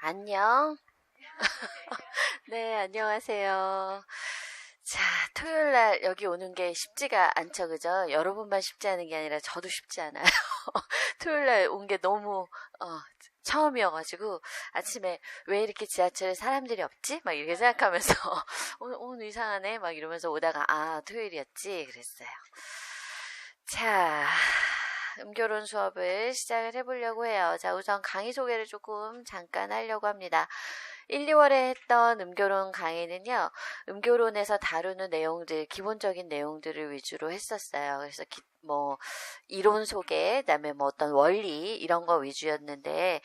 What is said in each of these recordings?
안녕. 네, 안녕하세요. 자, 토요일 날 여기 오는 게 쉽지가 않죠, 그죠? 여러분만 쉽지 않은 게 아니라 저도 쉽지 않아요. 토요일 날 온 게 너무, 처음이어가지고 아침에 왜 이렇게 지하철에 사람들이 없지? 막 이렇게 생각하면서 오늘 이상하네? 막 이러면서 오다가 토요일이었지? 그랬어요. 자, 음교론 수업을 시작을 해보려고 해요. 자, 우선 강의 소개를 조금 잠깐 하려고 합니다. 1, 2월에 했던 음교론 강의는요, 음교론에서 다루는 내용들, 기본적인 내용들을 위주로 했었어요. 그래서 이론 소개, 그다음에 어떤 원리 이런 거 위주였는데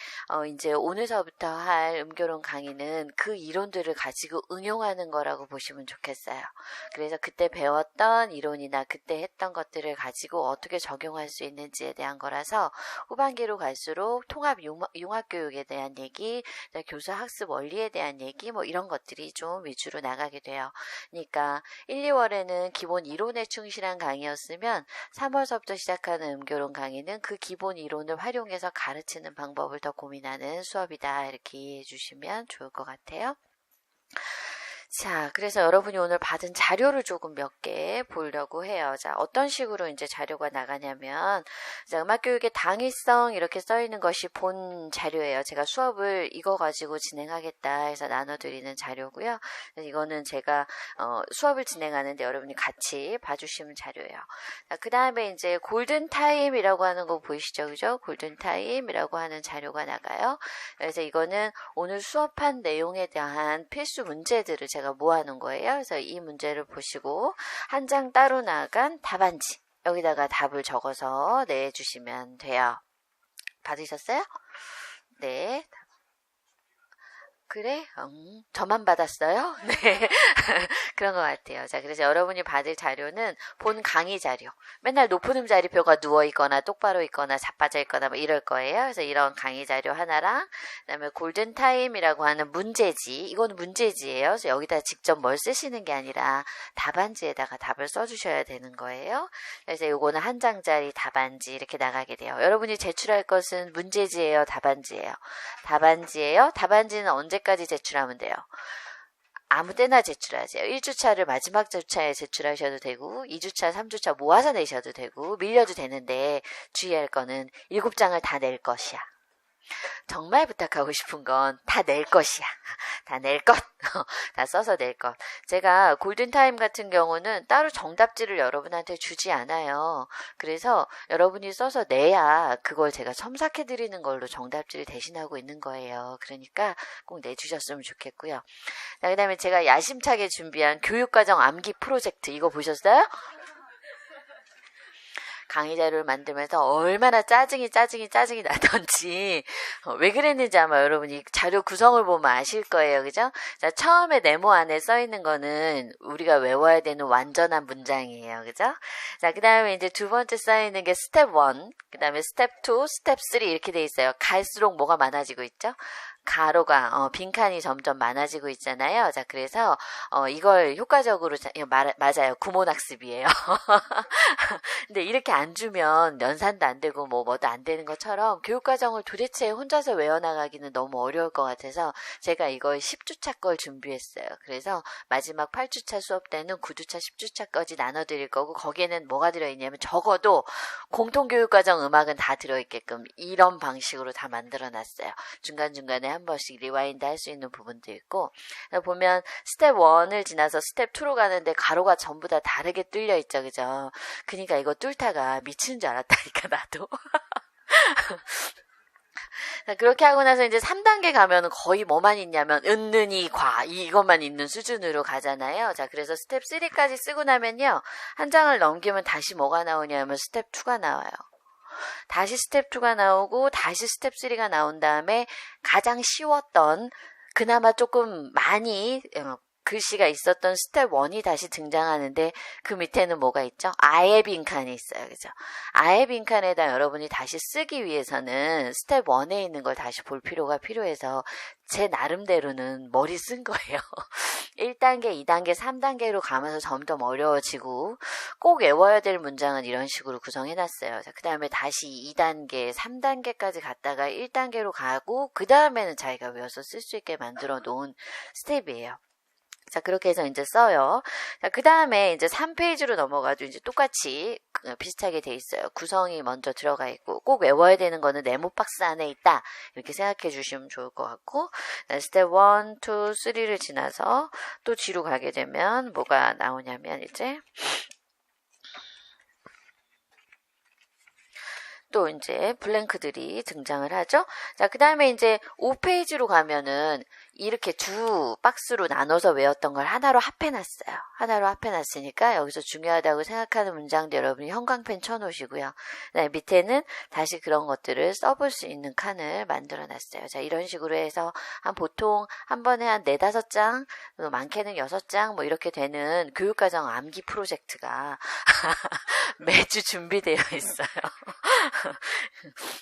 이제 오늘서부터 할 음교론 강의는 그 이론들을 가지고 응용하는 거라고 보시면 좋겠어요. 그래서 그때 배웠던 이론이나 그때 했던 것들을 가지고 어떻게 적용할 수 있는지에 대한 거라서 후반기로 갈수록 통합 융합교육에 대한 얘기, 교사 학습 원리에 대한 얘기 이런 것들이 좀 위주로 나가게 돼요. 그러니까 1, 2월에는 기본 이론에 충실한 강의였으면 3월서부터 시작하는 음교론 강의는 그 기본 이론을 활용해서 가르치는 방법을 더 고민하는 수업이다. 이렇게 이해해 주시면 좋을 것 같아요. 자, 그래서 여러분이 오늘 받은 자료를 조금 몇 개 보려고 해요. 자, 어떤 식으로 이제 자료가 나가냐면, 자, 음악교육의 당위성 이렇게 써 있는 것이 본 자료예요. 제가 수업을 이거 가지고 진행하겠다 해서 나눠드리는 자료고요. 이거는 제가 수업을 진행하는데 여러분이 같이 봐주시면 자료예요. 자, 그 다음에 이제 골든타임이라고 하는 거 보이시죠? 그죠? 골든타임이라고 하는 자료가 나가요. 그래서 이거는 오늘 수업한 내용에 대한 필수 문제들을 제가 모아놓은 거예요. 그래서 이 문제를 보시고 한 장 따로 나간 답안지 여기다가 답을 적어서 내주시면 돼요. 받으셨어요? 네. 그래? 저만 받았어요? 네. 그런 것 같아요. 자, 그래서 여러분이 받을 자료는 본 강의 자료. 맨날 높은 음자리표가 누워있거나 똑바로 있거나 자빠져 있거나 이럴 거예요. 그래서 이런 강의 자료 하나랑, 그 다음에 골든타임이라고 하는 문제지. 이건 문제지예요. 그래서 여기다 직접 뭘 쓰시는 게 아니라 답안지에다가 답을 써주셔야 되는 거예요. 그래서 요거는 한 장짜리 답안지 이렇게 나가게 돼요. 여러분이 제출할 것은 문제지예요? 답안지예요? 답안지예요? 답안지는 언제까지 제출하면 돼요? 아무 때나 제출하세요. 1주차를 마지막 주차에 제출하셔도 되고 2주차, 3주차 모아서 내셔도 되고 밀려도 되는데 주의할 거는 7장을 다 낼 것이야. 정말 부탁하고 싶은 건 다 낼 것이야. 다 낼 것. 다 써서 낼 것. 제가 골든타임 같은 경우는 따로 정답지를 여러분한테 주지 않아요. 그래서 여러분이 써서 내야 그걸 제가 첨삭해드리는 걸로 정답지를 대신하고 있는 거예요. 그러니까 꼭 내주셨으면 좋겠고요. 그 다음에 제가 야심차게 준비한 교육과정 암기 프로젝트 이거 보셨어요? 강의 자료를 만들면서 얼마나 짜증이 나던지 왜 그랬는지 아마 여러분이 자료 구성을 보면 아실 거예요. 그죠? 자, 처음에 네모 안에 써 있는 거는 우리가 외워야 되는 완전한 문장이에요. 그죠? 자, 그 다음에 이제 두 번째 써 있는 게 스텝 1, 그 다음에 스텝 2, 스텝 3 이렇게 돼 있어요. 갈수록 뭐가 많아지고 있죠? 가로가 빈칸이 점점 많아지고 있잖아요. 자, 그래서 이걸 효과적으로 맞아요. 구몬학습이에요. 근데 이렇게 안 주면 연산도 안 되고 뭐도 안 되는 것처럼 교육과정을 도대체 혼자서 외워나가기는 너무 어려울 것 같아서 제가 이걸 10주차 걸 준비했어요. 그래서 마지막 8주차 수업 때는 9주차, 10주차까지 나눠드릴 거고 거기에는 뭐가 들어있냐면 적어도 공통교육과정 음악은 다 들어있게끔 이런 방식으로 다 만들어놨어요. 중간중간에 한 번씩 리와인드 할 수 있는 부분도 있고 보면 스텝 1을 지나서 스텝 2로 가는데 가로가 전부 다 다르게 뚫려 있죠. 그죠? 그러니까 이거 뚫다가 미치는 줄 알았다니까 나도. 그렇게 하고 나서 이제 3단계 가면은 거의 뭐만 있냐면 은는이 과 이것만 있는 수준으로 가잖아요. 자, 그래서 스텝 3까지 쓰고 나면요. 한 장을 넘기면 다시 뭐가 나오냐면 스텝 2가 나와요. 다시 스텝 2가 나오고 다시 스텝 3가 나온 다음에 가장 쉬웠던 그나마 조금 많이 글씨가 있었던 스텝 1이 다시 등장하는데 그 밑에는 뭐가 있죠? 아예 빈칸이 있어요. 그죠? 아예 빈칸에다 여러분이 다시 쓰기 위해서는 스텝 1에 있는 걸 다시 볼 필요가 필요해서 제 나름대로는 머리 쓴 거예요. 1단계, 2단계, 3단계로 가면서 점점 어려워지고 꼭 외워야 될 문장은 이런 식으로 구성해놨어요. 그 다음에 다시 2단계, 3단계까지 갔다가 1단계로 가고 그 다음에는 자기가 외워서 쓸 수 있게 만들어 놓은 스텝이에요. 자, 그렇게 해서 이제 써요. 자, 그 다음에 이제 3페이지로 넘어가도 이제 똑같이 비슷하게 돼 있어요. 구성이 먼저 들어가 있고, 꼭 외워야 되는 거는 네모 박스 안에 있다. 이렇게 생각해 주시면 좋을 것 같고, 스텝 1, 2, 3를 지나서 또 뒤로 가게 되면 뭐가 나오냐면 이제, 또 이제 블랭크들이 등장을 하죠. 자, 그 다음에 이제 5페이지로 가면은 이렇게 두 박스로 나눠서 외웠던 걸 하나로 합해놨어요. 하나로 합해놨으니까 여기서 중요하다고 생각하는 문장들 여러분이 형광펜 쳐놓으시고요. 네, 밑에는 다시 그런 것들을 써볼 수 있는 칸을 만들어놨어요. 자, 이런 식으로 해서 보통 한 번에 한 4-5장, 많게는 6장 뭐 이렇게 되는 교육과정 암기 프로젝트가 매주 준비되어 있어요.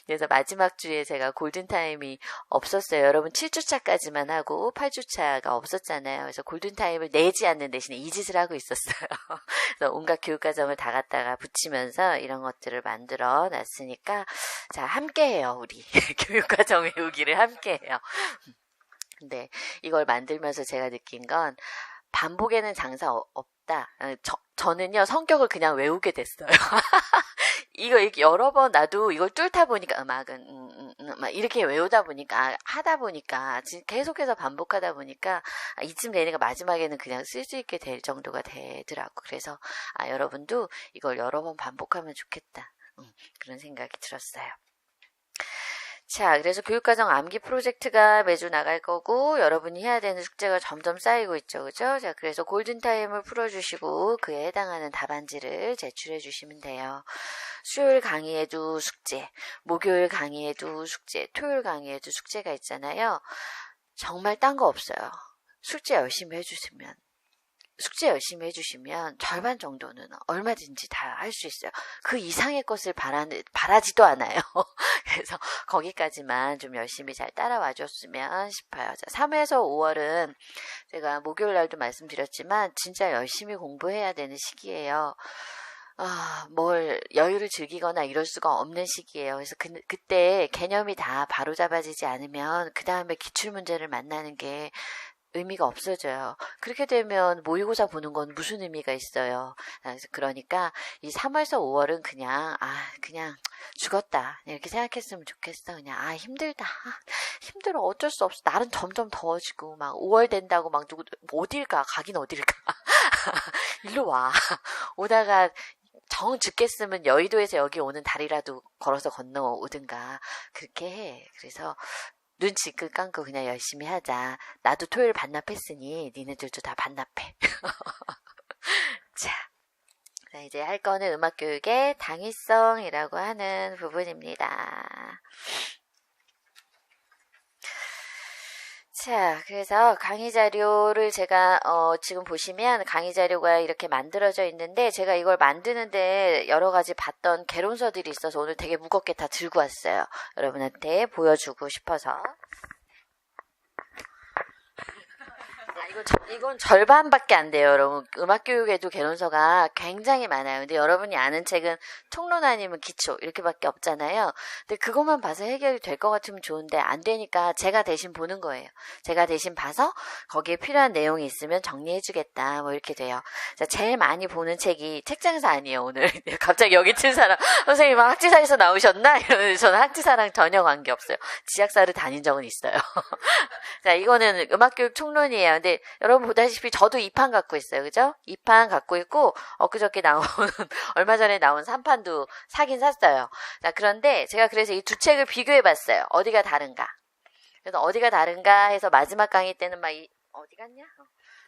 그래서 마지막 주에 제가 골든타임이 없었어요. 여러분 7주차까지만 하고 8주차가 없었잖아요. 그래서 골든타임을 내지 않는 대신에 이 짓을 하고 있었어요. 그래서 온갖 교육과정을 다 갖다가 붙이면서 이런 것들을 만들어 놨으니까 자, 함께해요. 우리 교육과정 외우기를 함께해요. 근데 이걸 만들면서 제가 느낀 건 반복에는 장사 없다. 저는요 성격을 그냥 외우게 됐어요. 이거 이렇게 여러 번 나도 이걸 뚫다 보니까 음악은 막 이렇게 외우다 보니까 하다 보니까 계속해서 반복하다 보니까 이쯤 되니까 마지막에는 그냥 쓸 수 있게 될 정도가 되더라고. 그래서 여러분도 이걸 여러 번 반복하면 좋겠다. 그런 생각이 들었어요. 자, 그래서 교육과정 암기 프로젝트가 매주 나갈 거고 여러분이 해야 되는 숙제가 점점 쌓이고 있죠. 그죠? 자, 그래서 골든타임을 풀어주시고 그에 해당하는 답안지를 제출해 주시면 돼요. 수요일 강의에도 숙제, 목요일 강의에도 숙제, 토요일 강의에도 숙제가 있잖아요. 정말 딴 거 없어요. 숙제 열심히 해주시면 절반 정도는 얼마든지 다 할 수 있어요. 그 이상의 것을 바라지도 않아요. 그래서 거기까지만 좀 열심히 잘 따라와 줬으면 싶어요. 자, 3에서 5월은 제가 목요일 날도 말씀드렸지만 진짜 열심히 공부해야 되는 시기예요. 뭘 여유를 즐기거나 이럴 수가 없는 시기예요. 그래서 그때 개념이 다 바로잡아지지 않으면 그 다음에 기출문제를 만나는 게 의미가 없어져요. 그렇게 되면 모의고사 보는 건 무슨 의미가 있어요. 그러니까 이 3월에서 5월은 그냥 죽었다 이렇게 생각했으면 좋겠어. 그냥 힘들다. 힘들어. 어쩔 수 없어. 날은 점점 더워지고 막 5월 된다고 막 누구 어딜 가. 가긴 어딜 가. 일로 와. 오다가 정 죽겠으면 여의도에서 여기 오는 다리라도 걸어서 건너오든가 그렇게 해. 그래서 눈 지끈 감고 그냥 열심히 하자. 나도 토요일 반납했으니 니네들도 다 반납해. 자, 이제 할 거는 음악교육의 당위성이라고 하는 부분입니다. 자, 그래서 강의 자료를 제가 지금 보시면 강의 자료가 이렇게 만들어져 있는데 제가 이걸 만드는데 여러 가지 봤던 개론서들이 있어서 오늘 되게 무겁게 다 들고 왔어요. 여러분한테 보여주고 싶어서. 이건 절반밖에 안 돼요, 여러분. 음악교육에도 개론서가 굉장히 많아요. 근데 여러분이 아는 책은 총론 아니면 기초 이렇게밖에 없잖아요. 근데 그것만 봐서 해결이 될 것 같으면 좋은데 안 되니까 제가 대신 보는 거예요. 제가 대신 봐서 거기에 필요한 내용이 있으면 정리해주겠다 뭐 이렇게 돼요. 자, 제일 많이 보는 책이 책장사 아니에요, 오늘. 갑자기 여기 친 사람 선생님 학지사에서 나오셨나? 이러는데 저는 학지사랑 전혀 관계없어요. 지학사를 다닌 적은 있어요. 자, 이거는 음악교육 총론이에요. 근데 여러분 보다시피 저도 2판 갖고 있어요. 그죠? 2판 갖고 있고 엊그저께 나온 얼마 전에 나온 3판도 사긴 샀어요. 자, 그런데 제가 그래서 이 두 책을 비교해 봤어요. 어디가 다른가? 그래서 어디가 다른가 해서 마지막 강의 때는 막 어디 갔냐?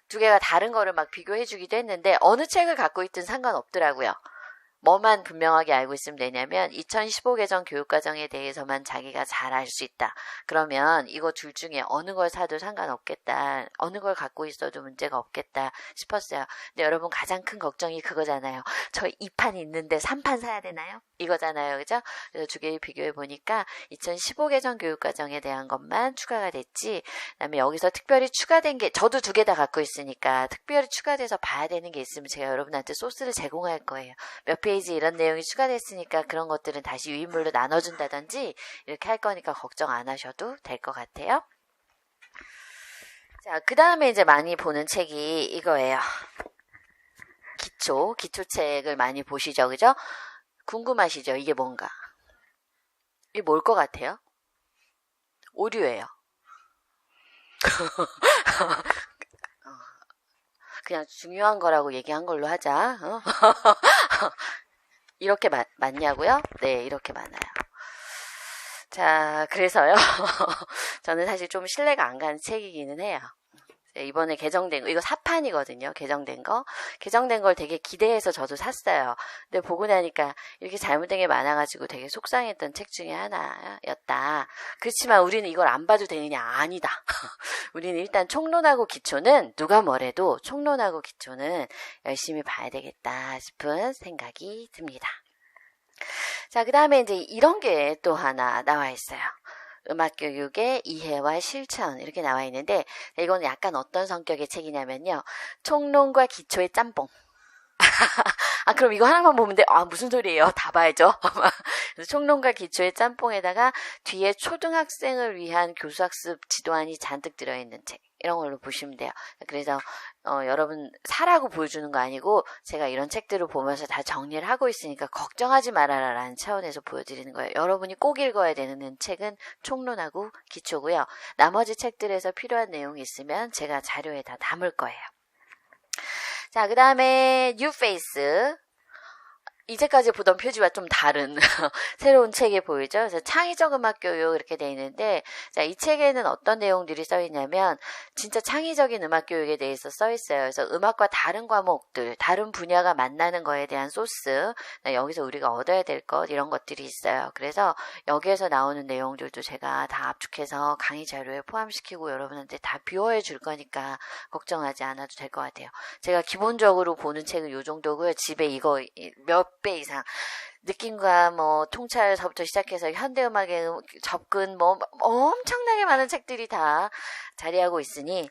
두 개가 다른 거를 막 비교해 주기도 했는데 어느 책을 갖고 있든 상관없더라고요. 뭐만 분명하게 알고 있으면 되냐면 2015 개정 교육과정에 대해서만 자기가 잘 알 수 있다. 그러면 이거 둘 중에 어느 걸 사도 상관없겠다. 어느 걸 갖고 있어도 문제가 없겠다 싶었어요. 근데 여러분 가장 큰 걱정이 그거잖아요. 저 2판 있는데 3판 사야 되나요? 이거잖아요. 그죠? 그래서 두 개 비교해 보니까 2015 개정 교육과정에 대한 것만 추가가 됐지. 그다음에 여기서 특별히 추가된 게 저도 두 개 다 갖고 있으니까 특별히 추가돼서 봐야 되는 게 있으면 제가 여러분한테 소스를 제공할 거예요. 몇 페이지 이런 내용이 추가됐으니까 그런 것들은 다시 유인물로 나눠준다든지 이렇게 할 거니까 걱정 안 하셔도 될 것 같아요. 자, 그 다음에 이제 많이 보는 책이 이거예요. 기초책을 많이 보시죠, 그죠? 궁금하시죠? 이게 뭔가? 이게 뭘 것 같아요? 오류예요. 그냥 중요한 거라고 얘기한 걸로 하자. 이렇게 맞냐고요? 네, 이렇게 많아요. 자, 그래서요. 저는 사실 좀 신뢰가 안 가는 책이기는 해요. 이번에 개정된 거, 이거 4판이거든요. 개정된 거. 개정된 걸 되게 기대해서 저도 샀어요. 근데 보고 나니까 이렇게 잘못된 게 많아가지고 되게 속상했던 책 중에 하나였다. 그렇지만 우리는 이걸 안 봐도 되느냐? 아니다. 우리는 일단 총론하고 기초는 누가 뭐래도 총론하고 기초는 열심히 봐야 되겠다 싶은 생각이 듭니다. 자, 그 다음에 이제 이런 게 또 하나 나와 있어요. 음악교육의 이해와 실천 이렇게 나와 있는데 이건 약간 어떤 성격의 책이냐면요. 총론과 기초의 짬뽕. 아, 그럼 이거 하나만 보면 돼? 아, 무슨 소리예요? 다 봐야죠. 그래서 총론과 기초의 짬뽕에다가 뒤에 초등학생을 위한 교수학습 지도안이 잔뜩 들어있는 책. 이런 걸로 보시면 돼요. 그래서 여러분 사라고 보여주는 거 아니고 제가 이런 책들을 보면서 다 정리를 하고 있으니까 걱정하지 말아라 라는 차원에서 보여드리는 거예요. 여러분이 꼭 읽어야 되는 책은 총론하고 기초고요. 나머지 책들에서 필요한 내용이 있으면 제가 자료에 다 담을 거예요. 자, 그 다음에 뉴페이스. 이제까지 보던 표지와 좀 다른 새로운 책이 보이죠. 그래서 창의적 음악 교육 이렇게 돼 있는데, 자, 이 책에는 어떤 내용들이 써 있냐면 진짜 창의적인 음악 교육에 대해서 써 있어요. 그래서 음악과 다른 과목들, 다른 분야가 만나는 거에 대한 소스, 여기서 우리가 얻어야 될 것 이런 것들이 있어요. 그래서 여기에서 나오는 내용들도 제가 다 압축해서 강의 자료에 포함시키고 여러분한테 다 비워해 줄 거니까 걱정하지 않아도 될 것 같아요. 제가 기본적으로 보는 책은 이 정도고요. 집에 이거 몇 배 이상 느낌과 뭐 통찰서부터 시작해서 현대음악의 접근 뭐 엄청나게 많은 책들이 다 자리하고 있으니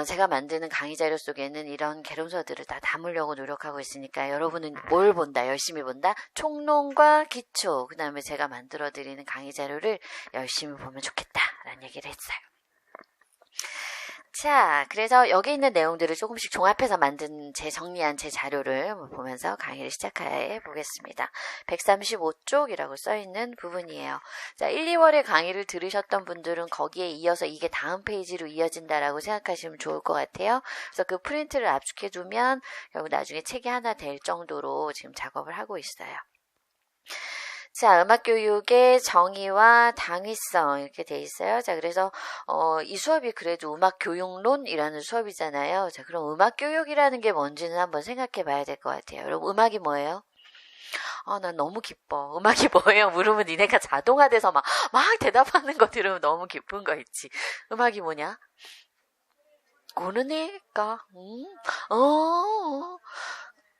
제가 만드는 강의 자료 속에는 이런 개론서들을 다 담으려고 노력하고 있으니까 여러분은 뭘 본다? 열심히 본다? 총론과 기초 그 다음에 제가 만들어드리는 강의 자료를 열심히 보면 좋겠다라는 얘기를 했어요. 자, 그래서 여기 있는 내용들을 조금씩 종합해서 만든 정리한 제 자료를 보면서 강의를 시작해 보겠습니다. 135쪽이라고 써있는 부분이에요. 자, 1, 2월에 강의를 들으셨던 분들은 거기에 이어서 이게 다음 페이지로 이어진다라고 생각하시면 좋을 것 같아요. 그래서 그 프린트를 압축해 두면 결국 나중에 책이 하나 될 정도로 지금 작업을 하고 있어요. 자, 음악교육의 정의와 당위성 이렇게 돼 있어요. 자, 그래서 이 수업이 그래도 음악교육론이라는 수업이잖아요. 자, 그럼 음악교육이라는 게 뭔지는 한번 생각해 봐야 될 것 같아요. 여러분, 음악이 뭐예요? 난 너무 기뻐. 음악이 뭐예요? 물으면 니네가 자동화돼서 막 대답하는 거 들으면 너무 기쁜 거 있지. 음악이 뭐냐? 고르니까.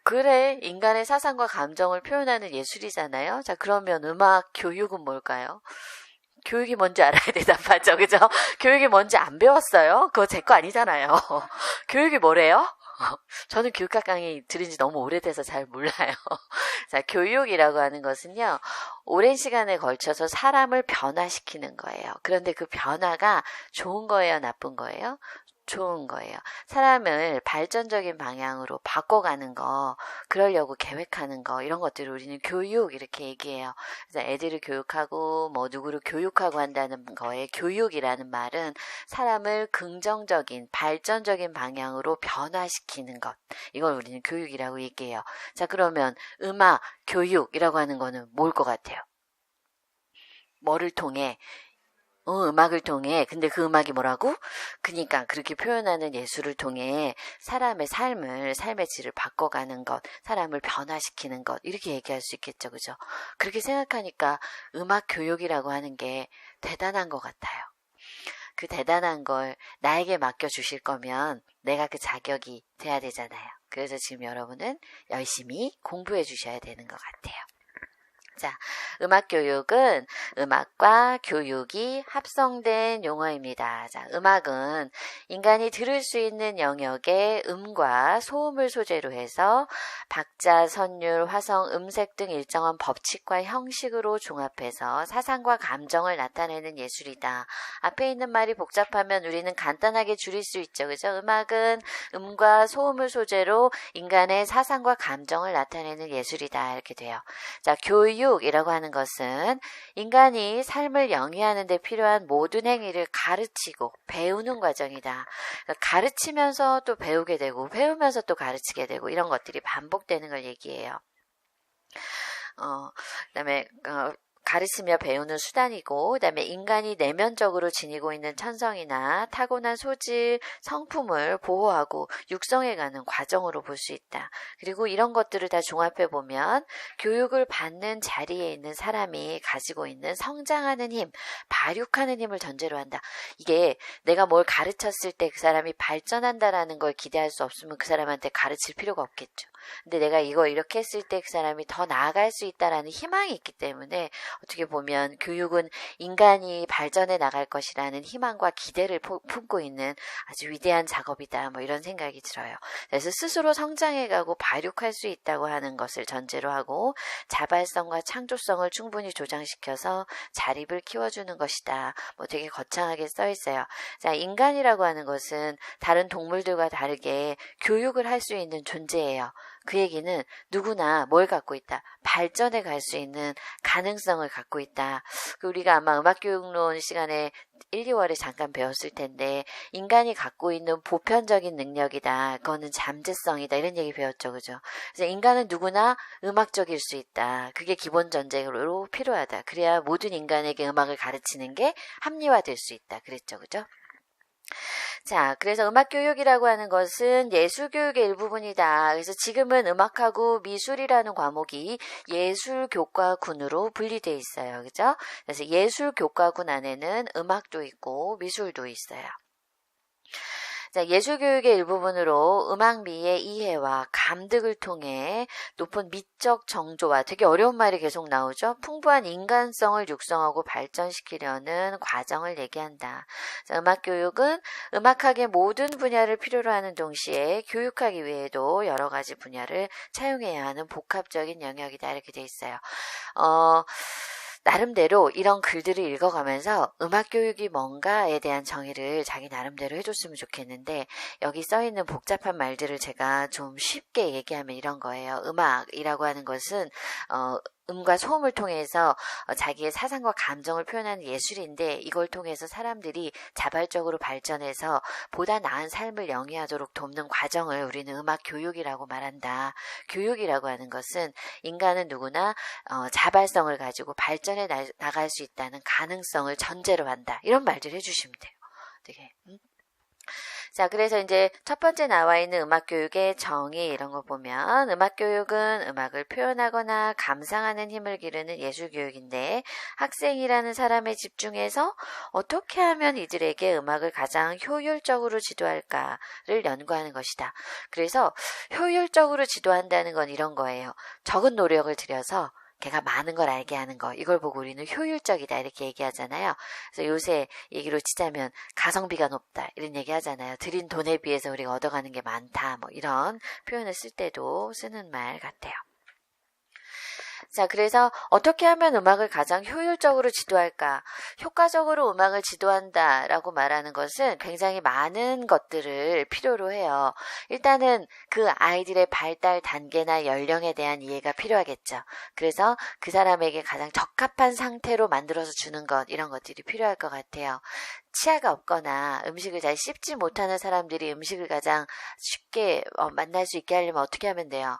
그래, 인간의 사상과 감정을 표현하는 예술이잖아요. 자, 그러면 음악 교육은 뭘까요? 교육이 뭔지 알아야 대답하죠, 그죠? 교육이 뭔지 안 배웠어요? 그거 제 거 아니잖아요. 교육이 뭐래요? 저는 교육학 강의 들은 지 너무 오래돼서 잘 몰라요. 자, 교육이라고 하는 것은요, 오랜 시간에 걸쳐서 사람을 변화시키는 거예요. 그런데 그 변화가 좋은 거예요, 나쁜 거예요? 좋은 거예요. 사람을 발전적인 방향으로 바꿔가는 거, 그러려고 계획하는 거, 이런 것들을 우리는 교육 이렇게 얘기해요. 그래서 애들을 교육하고 뭐 누구를 교육하고 한다는 거에 교육이라는 말은 사람을 긍정적인 발전적인 방향으로 변화시키는 것, 이걸 우리는 교육이라고 얘기해요. 자, 그러면 음악 교육이라고 하는 거는 뭘 것 같아요? 뭐를 통해? 음악을 통해. 근데 그 음악이 뭐라고? 그러니까 그렇게 표현하는 예술을 통해 사람의 삶의 질을 바꿔가는 것, 사람을 변화시키는 것, 이렇게 얘기할 수 있겠죠. 그죠? 그렇게 생각하니까 음악 교육이라고 하는 게 대단한 것 같아요. 그 대단한 걸 나에게 맡겨주실 거면 내가 그 자격이 돼야 되잖아요. 그래서 지금 여러분은 열심히 공부해 주셔야 되는 것 같아요. 자, 음악 교육은 음악과 교육이 합성된 용어입니다. 자, 음악은 인간이 들을 수 있는 영역의 음과 소음을 소재로 해서 박자, 선율, 화성, 음색 등 일정한 법칙과 형식으로 종합해서 사상과 감정을 나타내는 예술이다. 앞에 있는 말이 복잡하면 우리는 간단하게 줄일 수 있죠. 그죠? 음악은 음과 소음을 소재로 인간의 사상과 감정을 나타내는 예술이다. 이렇게 돼요. 자, 교육이라고 하는 것은 인간이 삶을 영위하는 데 필요한 모든 행위를 가르치고 배우는 과정이다. 그러니까 가르치면서 또 배우게 되고 배우면서 또 가르치게 되고 이런 것들이 반복되는 걸 얘기해요. 그다음에 가르치며 배우는 수단이고, 그 다음에 인간이 내면적으로 지니고 있는 천성이나 타고난 소질, 성품을 보호하고 육성해가는 과정으로 볼 수 있다. 그리고 이런 것들을 다 종합해보면 교육을 받는 자리에 있는 사람이 가지고 있는 성장하는 힘, 발육하는 힘을 전제로 한다. 이게 내가 뭘 가르쳤을 때 그 사람이 발전한다라는 걸 기대할 수 없으면 그 사람한테 가르칠 필요가 없겠죠. 근데 내가 이거 이렇게 했을 때 그 사람이 더 나아갈 수 있다라는 희망이 있기 때문에 어떻게 보면 교육은 인간이 발전해 나갈 것이라는 희망과 기대를 품고 있는 아주 위대한 작업이다. 뭐 이런 생각이 들어요. 그래서 스스로 성장해가고 발육할 수 있다고 하는 것을 전제로 하고 자발성과 창조성을 충분히 조장시켜서 자립을 키워주는 것이다. 뭐 되게 거창하게 써 있어요. 자, 인간이라고 하는 것은 다른 동물들과 다르게 교육을 할 수 있는 존재예요. 그 얘기는 누구나 뭘 갖고 있다. 발전해 갈 수 있는 가능성을 갖고 있다. 우리가 아마 음악교육론 시간에 1, 2월에 잠깐 배웠을 텐데 인간이 갖고 있는 보편적인 능력이다. 그거는 잠재성이다. 이런 얘기 배웠죠. 그죠? 그래서 인간은 누구나 음악적일 수 있다. 그게 기본 전제로 필요하다. 그래야 모든 인간에게 음악을 가르치는 게 합리화될 수 있다. 그랬죠. 그죠? 자, 그래서 음악교육이라고 하는 것은 예술교육의 일부분이다. 그래서 지금은 음악하고 미술이라는 과목이 예술교과군으로 분리되어 있어요. 그죠? 그래서 예술교과군 안에는 음악도 있고 미술도 있어요. 자, 예술교육의 일부분으로 음악미의 이해와 감득을 통해 높은 미적 정조와 되게 어려운 말이 계속 나오죠. 풍부한 인간성을 육성하고 발전시키려는 과정을 얘기한다. 자, 음악교육은 음악학의 모든 분야를 필요로 하는 동시에 교육하기 위해도 여러 가지 분야를 차용해야 하는 복합적인 영역이다. 이렇게 돼 있어요. 나름대로 이런 글들을 읽어가면서 음악교육이 뭔가에 대한 정의를 자기 나름대로 해줬으면 좋겠는데 여기 써있는 복잡한 말들을 제가 좀 쉽게 얘기하면 이런 거예요. 음악이라고 하는 것은 음과 소음을 통해서 자기의 사상과 감정을 표현하는 예술인데 이걸 통해서 사람들이 자발적으로 발전해서 보다 나은 삶을 영위하도록 돕는 과정을 우리는 음악 교육이라고 말한다. 교육이라고 하는 것은 인간은 누구나 자발성을 가지고 발전해 나갈 수 있다는 가능성을 전제로 한다. 이런 말들 해주시면 돼요. 되게 자, 그래서 이제 첫 번째 나와 있는 음악교육의 정의 이런 거 보면 음악교육은 음악을 표현하거나 감상하는 힘을 기르는 예술교육인데 학생이라는 사람에 집중해서 어떻게 하면 이들에게 음악을 가장 효율적으로 지도할까를 연구하는 것이다. 그래서 효율적으로 지도한다는 건 이런 거예요. 적은 노력을 들여서 걔가 많은 걸 알게 하는 거, 이걸 보고 우리는 효율적이다 이렇게 얘기하잖아요. 그래서 요새 얘기로 치자면 가성비가 높다 이런 얘기 하잖아요. 들인 돈에 비해서 우리가 얻어가는 게 많다 뭐 이런 표현을 쓸 때도 쓰는 말 같아요. 자, 그래서 어떻게 하면 음악을 가장 효율적으로 지도할까? 효과적으로 음악을 지도한다라고 말하는 것은 굉장히 많은 것들을 필요로 해요. 일단은 그 아이들의 발달 단계나 연령에 대한 이해가 필요하겠죠. 그래서 그 사람에게 가장 적합한 상태로 만들어서 주는 것, 이런 것들이 필요할 것 같아요. 치아가 없거나 음식을 잘 씹지 못하는 사람들이 음식을 가장 쉽게 만날 수 있게 하려면 어떻게 하면 돼요?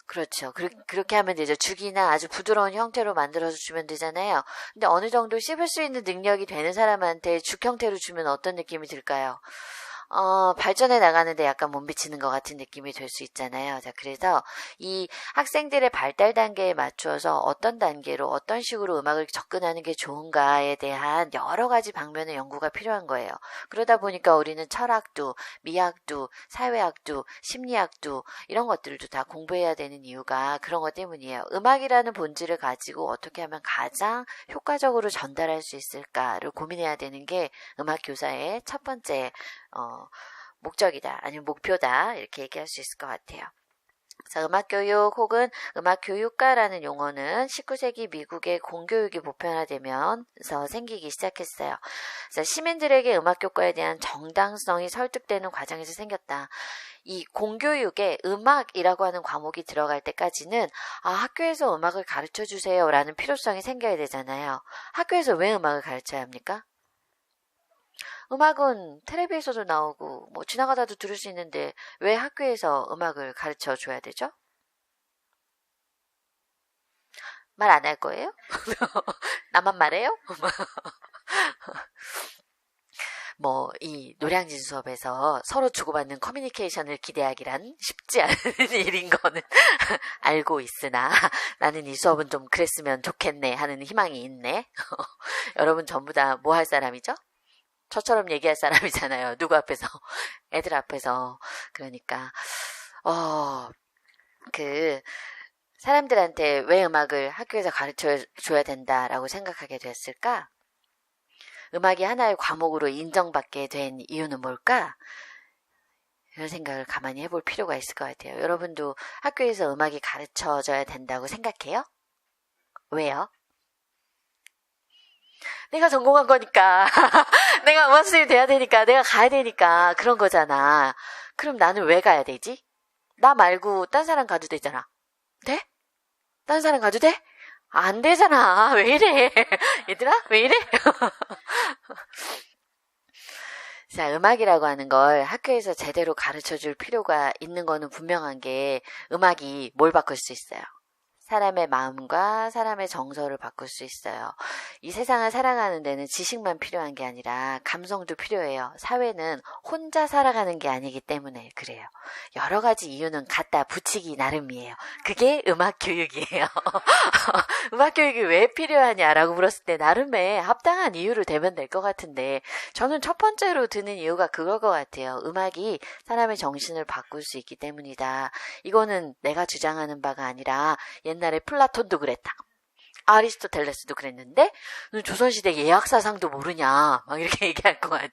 그렇죠. 그렇게 하면 되죠. 죽이나 아주 부드러운 형태로 만들어서 주면 되잖아요. 근데 어느 정도 씹을 수 있는 능력이 되는 사람한테 죽 형태로 주면 어떤 느낌이 들까요? 발전해 나가는데 약간 못 미치는 것 같은 느낌이 들 수 있잖아요. 자, 그래서 이 학생들의 발달 단계에 맞추어서 어떤 단계로 어떤 식으로 음악을 접근하는 게 좋은가에 대한 여러 가지 방면의 연구가 필요한 거예요. 그러다 보니까 우리는 철학도, 미학도, 사회학도, 심리학도 이런 것들도 다 공부해야 되는 이유가 그런 것 때문이에요. 음악이라는 본질을 가지고 어떻게 하면 가장 효과적으로 전달할 수 있을까를 고민해야 되는 게 음악 교사의 첫 번째 목적이다, 아니면 목표다, 이렇게 얘기할 수 있을 것 같아요. 그래서 음악교육 혹은 음악교육과라는 용어는 19세기 미국의 공교육이 보편화되면서 생기기 시작했어요. 그래서 시민들에게 음악교과에 대한 정당성이 설득되는 과정에서 생겼다. 이 공교육에 음악이라고 하는 과목이 들어갈 때까지는 학교에서 음악을 가르쳐 주세요 라는 필요성이 생겨야 되잖아요. 학교에서 왜 음악을 가르쳐야 합니까? 음악은 텔레비에서도 나오고 뭐 지나가다도 들을 수 있는데 왜 학교에서 음악을 가르쳐 줘야 되죠? 말 안 할 거예요? 나만 말해요? 뭐 이 노량진 수업에서 서로 주고받는 커뮤니케이션을 기대하기란 쉽지 않은 일인 거는 알고 있으나 나는 이 수업은 좀 그랬으면 좋겠네 하는 희망이 있네. 여러분 전부 다 뭐 할 사람이죠? 저처럼 얘기할 사람이잖아요. 누구 앞에서? 애들 앞에서. 그러니까 사람들한테 왜 음악을 학교에서 가르쳐 줘야 된다라고 생각하게 됐을까? 음악이 하나의 과목으로 인정받게 된 이유는 뭘까? 이런 생각을 가만히 해볼 필요가 있을 것 같아요. 여러분도 학교에서 음악이 가르쳐져야 된다고 생각해요? 왜요? 내가 전공한 거니까. 내가 음악 선생님이 돼야 되니까. 내가 가야 되니까. 그런 거잖아. 그럼 나는 왜 가야 되지? 나 말고 딴 사람 가도 되잖아. 돼? 딴 사람 가도 돼? 안 되잖아. 왜 이래? 얘들아, 왜 이래? 자, 음악이라고 하는 걸 학교에서 제대로 가르쳐 줄 필요가 있는 거는 분명한 게 음악이 뭘 바꿀 수 있어요. 사람의 마음과 사람의 정서를 바꿀 수 있어요. 이 세상을 살아가는 데는 지식만 필요한 게 아니라 감성도 필요해요. 사회는 혼자 살아가는 게 아니기 때문에 그래요. 여러 가지 이유는 갖다 붙이기 나름이에요. 그게 음악 교육이에요. 음악 교육이 왜 필요하냐라고 물었을 때 나름의 합당한 이유를 대면 될 것 같은데 저는 첫 번째로 드는 이유가 그걸 것 같아요. 음악이 사람의 정신을 바꿀 수 있기 때문이다. 이거는 내가 주장하는 바가 아니라 옛날에 플라톤도 그랬다. 아리스토텔레스도 그랬는데 조선시대 예학사상도 모르냐 막 이렇게 얘기할 것 같아.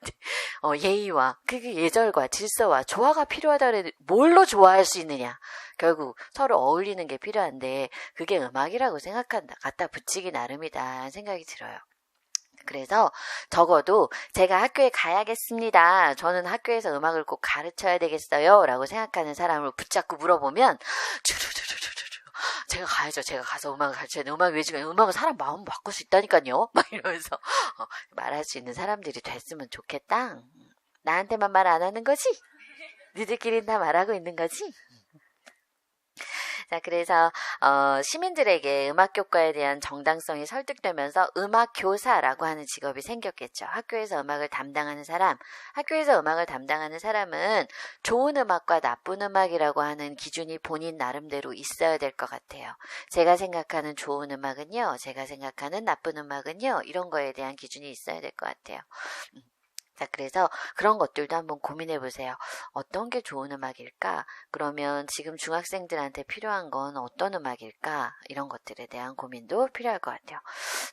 예의와 그게 예절과 질서와 조화가 필요하다 그래도 뭘로 조화할 수 있느냐. 결국 서로 어울리는 게 필요한데 그게 음악이라고 생각한다. 갖다 붙이기 나름이다 생각이 들어요. 그래서 적어도 제가 학교에 가야겠습니다. 저는 학교에서 음악을 꼭 가르쳐야 되겠어요. 라고 생각하는 사람을 붙잡고 물어보면 제가 가야죠. 제가 가서 음악을 가르쳐야 돼. 음악이 왜 지금 음악은 사람 마음 바꿀 수 있다니까요. 막 이러면서 말할 수 있는 사람들이 됐으면 좋겠다. 나한테만 말 안 하는 거지? 니들끼리는 다 말하고 있는 거지? 자, 그래서 시민들에게 음악교과에 대한 정당성이 설득되면서 음악교사라고 하는 직업이 생겼겠죠. 학교에서 음악을 담당하는 사람, 학교에서 음악을 담당하는 사람은 좋은 음악과 나쁜 음악이라고 하는 기준이 본인 나름대로 있어야 될 것 같아요. 제가 생각하는 좋은 음악은요, 제가 생각하는 나쁜 음악은요, 이런 거에 대한 기준이 있어야 될 것 같아요. 자, 그래서 그런 것들도 한번 고민해 보세요. 어떤 게 좋은 음악일까? 그러면 지금 중학생들한테 필요한 건 어떤 음악일까? 이런 것들에 대한 고민도 필요할 것 같아요.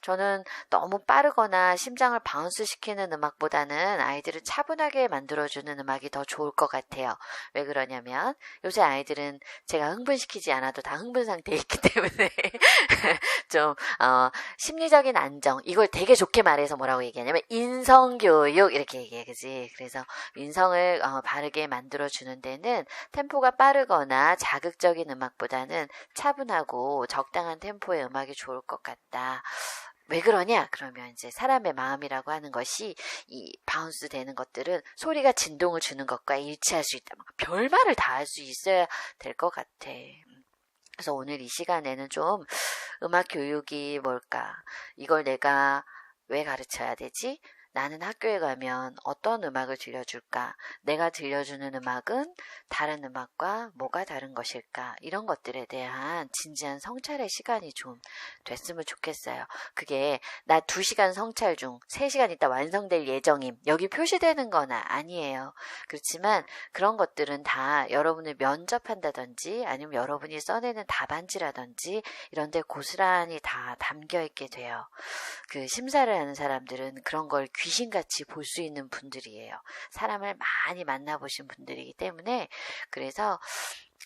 저는 너무 빠르거나 심장을 바운스 시키는 음악보다는 아이들을 차분하게 만들어주는 음악이 더 좋을 것 같아요. 왜 그러냐면 요새 아이들은 제가 흥분시키지 않아도 다 흥분 상태에 있기 때문에 좀 심리적인 안정, 이걸 되게 좋게 말해서 뭐라고 얘기하냐면 인성교육 이렇게 얘기해. 그지? 그래서 인성을 바르게 만들어주는 데는 템포가 빠르거나 자극적인 음악보다는 차분하고 적당한 템포의 음악이 좋을 것 같다. 왜 그러냐? 그러면 이제 사람의 마음이라고 하는 것이 이 바운스 되는 것들은 소리가 진동을 주는 것과 일치할 수 있다. 별말을 다 할 수 있어야 될 것 같아. 그래서 오늘 이 시간에는 좀 음악 교육이 뭘까? 이걸 내가 왜 가르쳐야 되지? 나는 학교에 가면 어떤 음악을 들려줄까? 내가 들려주는 음악은 다른 음악과 뭐가 다른 것일까? 이런 것들에 대한 진지한 성찰의 시간이 좀 됐으면 좋겠어요. 그게 나 2시간 성찰 중 3시간 있다 완성될 예정임. 여기 표시되는 건 아니에요. 그렇지만 그런 것들은 다 여러분을 면접한다든지 아니면 여러분이 써내는 답안지라든지 이런 데 고스란히 다 담겨 있게 돼요. 그 심사를 하는 사람들은 그런 걸 귀신같이 볼 수 있는 분들이에요. 사람을 많이 만나보신 분들이기 때문에. 그래서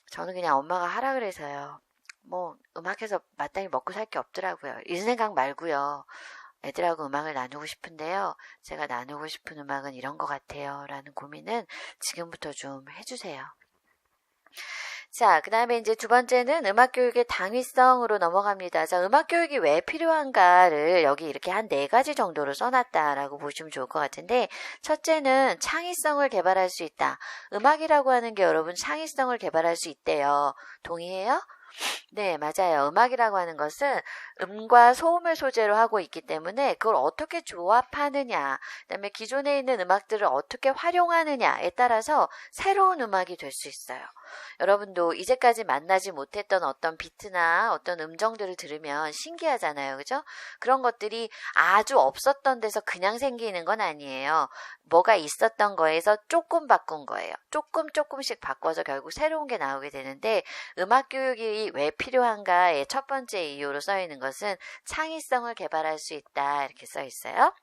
저는 그냥 엄마가 하라 그래서요. 뭐 음악해서 마땅히 먹고 살 게 없더라고요. 이 생각 말고요. 애들하고 음악을 나누고 싶은데요. 제가 나누고 싶은 음악은 이런 것 같아요. 라는 고민은 지금부터 좀 해주세요. 자, 그 다음에 이제 2번째는 음악교육의 당위성으로 넘어갑니다. 자, 음악교육이 왜 필요한가를 여기 이렇게 한 4가지 정도로 써놨다라고 보시면 좋을 것 같은데, 첫째는 창의성을 개발할 수 있다. 음악이라고 하는 게 여러분 창의성을 개발할 수 있대요. 동의해요? 네, 맞아요. 음악이라고 하는 것은 음과 소음을 소재로 하고 있기 때문에 그걸 어떻게 조합하느냐, 그다음에 기존에 있는 음악들을 어떻게 활용하느냐에 따라서 새로운 음악이 될 수 있어요. 여러분도 이제까지 만나지 못했던 어떤 비트나 어떤 음정들을 들으면 신기하잖아요. 그죠? 그런 것들이 아주 없었던 데서 그냥 생기는 건 아니에요. 뭐가 있었던 거에서 조금 바꾼 거예요. 조금씩 바꿔서 결국 새로운 게 나오게 되는데, 음악 교육이 왜 필요한가의 첫 번째 이유로 써 있는 것은 창의성을 개발할 수 있다, 이렇게 써 있어요.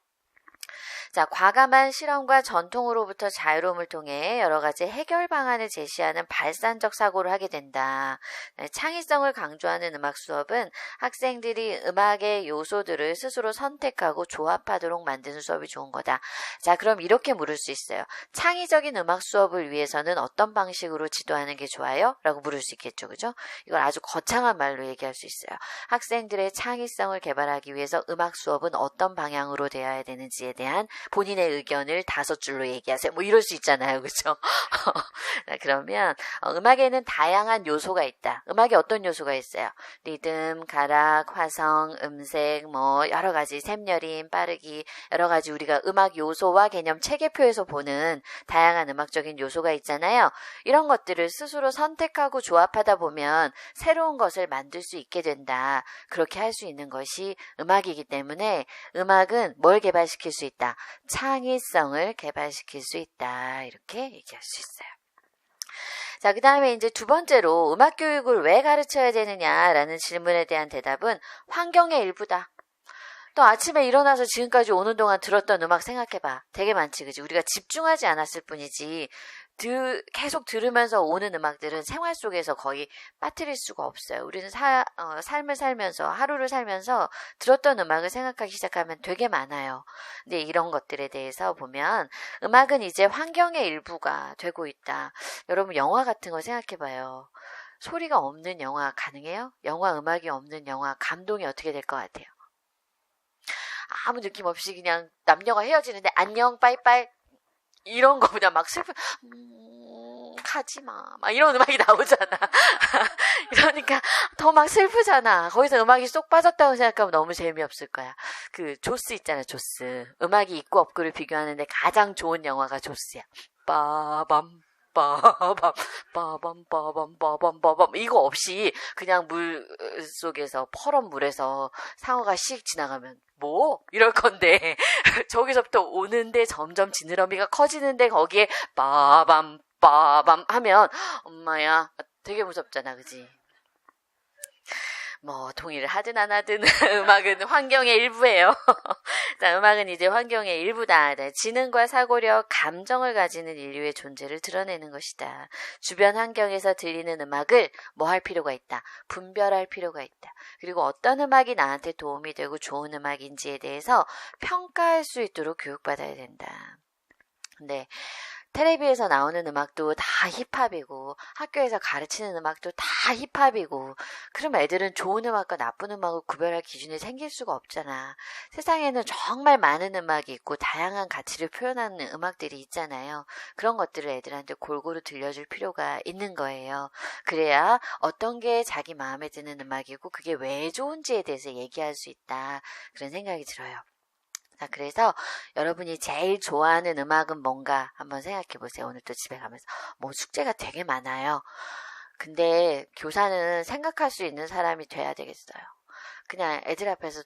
자, 과감한 실험과 전통으로부터 자유로움을 통해 여러 가지 해결 방안을 제시하는 발산적 사고를 하게 된다. 창의성을 강조하는 음악 수업은 학생들이 음악의 요소들을 스스로 선택하고 조합하도록 만드는 수업이 좋은 거다. 자, 그럼 이렇게 물을 수 있어요. 창의적인 음악 수업을 위해서는 어떤 방식으로 지도하는 게 좋아요? 라고 물을 수 있겠죠. 그죠? 이걸 아주 거창한 말로 얘기할 수 있어요. 학생들의 창의성을 개발하기 위해서 음악 수업은 어떤 방향으로 되어야 되는지에 대한 본인의 의견을 5줄로 얘기하세요. 뭐 이럴 수 있잖아요. 그죠? 그러면 음악에는 다양한 요소가 있다. 음악에 어떤 요소가 있어요? 리듬, 가락, 화성, 음색, 뭐 여러 가지 샘여림, 빠르기, 여러 가지 우리가 음악 요소와 개념 체계표에서 보는 다양한 음악적인 요소가 있잖아요. 이런 것들을 스스로 선택하고 조합하다 보면 새로운 것을 만들 수 있게 된다. 그렇게 할 수 있는 것이 음악이기 때문에 음악은 뭘 개발시킬 수 있다? 창의성을 개발시킬 수 있다. 이렇게 얘기할 수 있어요. 자, 그 다음에 이제 2번째로 음악 교육을 왜 가르쳐야 되느냐라는 질문에 대한 대답은 환경의 일부다. 또 아침에 일어나서 지금까지 오는 동안 들었던 음악 생각해봐. 되게 많지, 그지? 우리가 집중하지 않았을 뿐이지 계속 들으면서 오는 음악들은 생활 속에서 거의 빠뜨릴 수가 없어요. 우리는 삶을 살면서, 하루를 살면서 들었던 음악을 생각하기 시작하면 되게 많아요. 근데 이런 것들에 대해서 보면 음악은 이제 환경의 일부가 되고 있다. 여러분 영화 같은 거 생각해봐요. 소리가 없는 영화 가능해요? 영화 음악이 없는 영화 감동이 어떻게 될 것 같아요? 아무 느낌 없이 그냥 남녀가 헤어지는데 안녕 빠이빠이 이런 거보다 막 슬픈 가지마 막 이런 음악이 나오잖아. 그러니까 더 막 슬프잖아. 거기서 음악이 쏙 빠졌다고 생각하면 너무 재미없을 거야. 그 조스 있잖아. 조스. 음악이 있고 없고를 비교하는데 가장 좋은 영화가 조스야. 빠밤 빠밤 빠밤 빠밤 빠밤 빠밤 이거 없이 그냥 물 속에서 퍼런 물에서 상어가 씩 지나가면 뭐? 이럴 건데 저기서부터 오는데 점점 지느러미가 커지는데 거기에 빠밤 빠밤 하면 엄마야 되게 무섭잖아. 그지? 뭐 동의를 하든 안 하든 음악은 환경의 일부예요. 자, 음악은 이제 환경의 일부다. 네, 지능과 사고력, 감정을 가지는 인류의 존재를 드러내는 것이다. 주변 환경에서 들리는 음악을 뭐 할 필요가 있다. 분별할 필요가 있다. 그리고 어떤 음악이 나한테 도움이 되고 좋은 음악인지에 대해서 평가할 수 있도록 교육받아야 된다. 근데 텔레비에서 나오는 음악도 다 힙합이고 학교에서 가르치는 음악도 다 힙합이고, 그럼 애들은 좋은 음악과 나쁜 음악을 구별할 기준이 생길 수가 없잖아. 세상에는 정말 많은 음악이 있고 다양한 가치를 표현하는 음악들이 있잖아요. 그런 것들을 애들한테 골고루 들려줄 필요가 있는 거예요. 그래야 어떤 게 자기 마음에 드는 음악이고 그게 왜 좋은지에 대해서 얘기할 수 있다. 그런 생각이 들어요. 자, 그래서 여러분이 제일 좋아하는 음악은 뭔가 한번 생각해 보세요. 오늘 또 집에 가면서. 뭐 숙제가 되게 많아요. 근데 교사는 생각할 수 있는 사람이 돼야 되겠어요. 그냥 애들 앞에서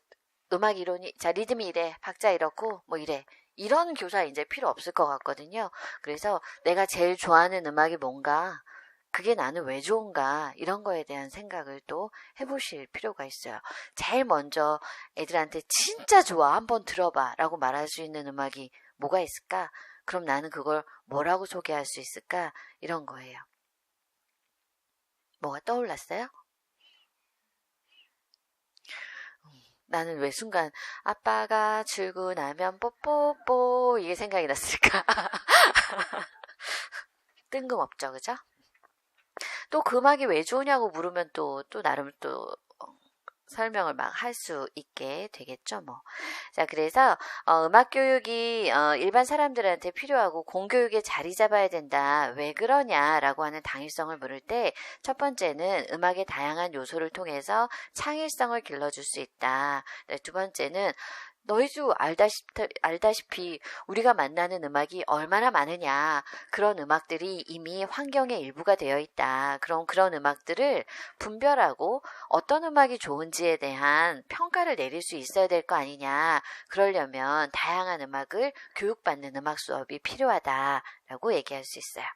음악 이론이, 자, 리듬이 이래, 박자 이렇고, 뭐 이래. 이런 교사 이제 필요 없을 것 같거든요. 그래서 내가 제일 좋아하는 음악이 뭔가, 그게 나는 왜 좋은가, 이런 거에 대한 생각을 또 해보실 필요가 있어요. 제일 먼저 애들한테 진짜 좋아, 한번 들어봐, 라고 말할 수 있는 음악이 뭐가 있을까? 그럼 나는 그걸 뭐라고 소개할 수 있을까? 이런 거예요. 뭐가 떠올랐어요? 나는 왜 순간 아빠가 출근하면 뽀뽀뽀 이게 생각이 났을까? 뜬금없죠, 그죠? 또 그 음악이 왜 좋으냐고 물으면 또 나름 또 설명을 막 할 수 있게 되겠죠, 뭐. 자, 그래서 음악 교육이 일반 사람들한테 필요하고 공교육에 자리 잡아야 된다. 왜 그러냐라고 하는 당위성을 물을 때 첫 번째는 음악의 다양한 요소를 통해서 창의성을 길러줄 수 있다. 네, 두 번째는 너희도 알다시피 우리가 만나는 음악이 얼마나 많으냐. 그런 음악들이 이미 환경의 일부가 되어 있다. 그런 음악들을 분별하고 어떤 음악이 좋은지에 대한 평가를 내릴 수 있어야 될 거 아니냐. 그러려면 다양한 음악을 교육받는 음악 수업이 필요하다라고 얘기할 수 있어요.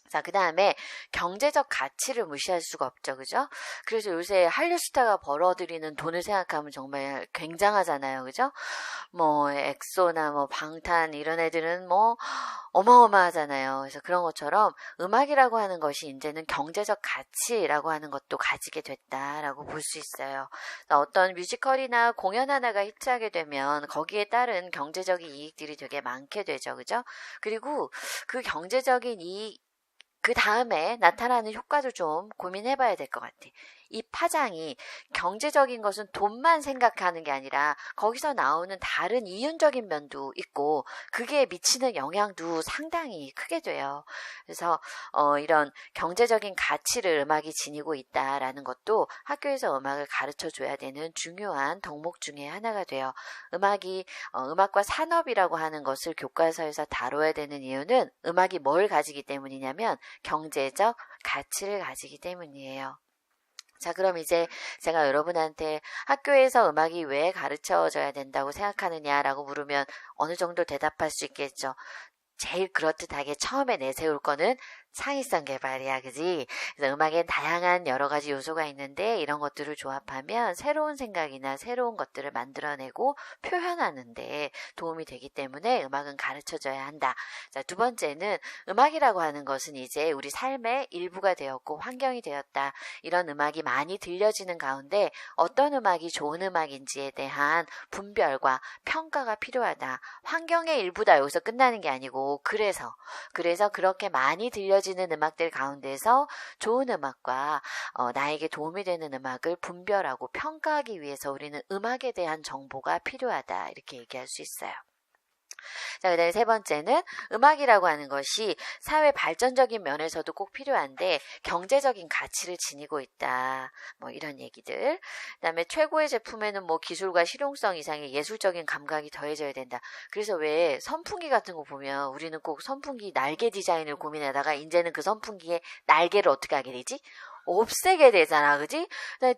자, 그 다음에 경제적 가치를 무시할 수가 없죠. 그죠? 그래서 요새 한류 스타가 벌어들이는 돈을 생각하면 정말 굉장하잖아요. 그죠? 뭐, 엑소나 뭐, 방탄 이런 애들은 뭐, 어마어마하잖아요. 그래서 그런 것처럼 음악이라고 하는 것이 이제는 경제적 가치라고 하는 것도 가지게 됐다라고 볼 수 있어요. 어떤 뮤지컬이나 공연 하나가 히트하게 되면 거기에 따른 경제적인 이익들이 되게 많게 되죠. 그죠? 그리고 그 경제적인 이익, 그 다음에 나타나는 효과도 좀 고민해 봐야 될 것 같아. 이 파장이 경제적인 것은 돈만 생각하는 게 아니라 거기서 나오는 다른 이윤적인 면도 있고 그게 미치는 영향도 상당히 크게 돼요. 그래서 이런 경제적인 가치를 음악이 지니고 있다라는 것도 학교에서 음악을 가르쳐 줘야 되는 중요한 덕목 중에 하나가 돼요. 음악과 산업이라고 하는 것을 교과서에서 다뤄야 되는 이유는 음악이 뭘 가지기 때문이냐면 경제적 가치를 가지기 때문이에요. 자, 그럼 이제 제가 여러분한테 학교에서 음악이 왜 가르쳐져야 된다고 생각하느냐라고 물으면 어느 정도 대답할 수 있겠죠. 제일 그렇듯하게 처음에 내세울 거는 창의성 개발이야, 그지? 그래서 음악엔 다양한 여러 가지 요소가 있는데 이런 것들을 조합하면 새로운 생각이나 새로운 것들을 만들어내고 표현하는데 도움이 되기 때문에 음악은 가르쳐줘야 한다. 자, 두 번째는 음악이라고 하는 것은 이제 우리 삶의 일부가 되었고 환경이 되었다. 이런 음악이 많이 들려지는 가운데 어떤 음악이 좋은 음악인지에 대한 분별과 평가가 필요하다. 환경의 일부다. 여기서 끝나는 게 아니고 그래서 그렇게 많이 들려지는 음악들 가운데서 좋은 음악과 나에게 도움이 되는 음악을 분별하고 평가하기 위해서 우리는 음악에 대한 정보가 필요하다. 이렇게 얘기할 수 있어요. 자, 그 다음에 세 번째는 음악이라고 하는 것이 사회 발전적인 면에서도 꼭 필요한데 경제적인 가치를 지니고 있다. 뭐 이런 얘기들. 그 다음에 최고의 제품에는 뭐 기술과 실용성 이상의 예술적인 감각이 더해져야 된다. 그래서 왜 선풍기 같은 거 보면 우리는 꼭 선풍기 날개 디자인을 고민하다가 이제는 그 선풍기의 날개를 어떻게 하게 되지? 없애게 되잖아, 그지?